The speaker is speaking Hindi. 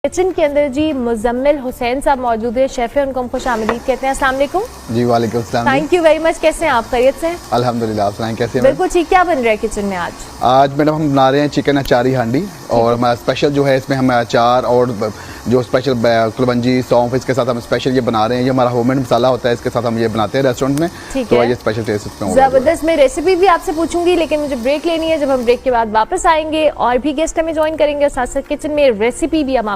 किचन के अंदर जी मुजम्मिल हुसैन साहब मौजूद है, शेफ है, उनको हम खुश आमदीद कहते हैं। अस्सलाम वालेकुम। जी वालेकुम सलाम। Thank you very much. कैसे हैं आप? खैरियत से हैं? अल्हम्दुलिल्लाह। आप सुनाएं कैसे हैं? बिल्कुल ठीक। क्या बन रहा है किचन में आज? आज मैडम हम बना रहे हैं चिकन अचारी हांडी, और हमारा स्पेशल जो है इसमें हम अचार और जो स्पेशल कुलबंजी सौंफ इसके साथ हम स्पेशल ये बना रहे हैं। ये हमारा होममेड मसाला होता है, इसके साथ हम ये बनाते हैं रेस्टोरेंट में। तो ये स्पेशल टेस्ट इसमें होगा। जबरदस्त। मैं रेसिपी भी आपसे पूछूंगी, लेकिन मुझे ब्रेक लेनी है। जब हम ब्रेक के बाद वापस आएंगे और भी गेस्ट हमें ज्वाइन करेंगे और साथ साथ किचन में रेसिपी भी हम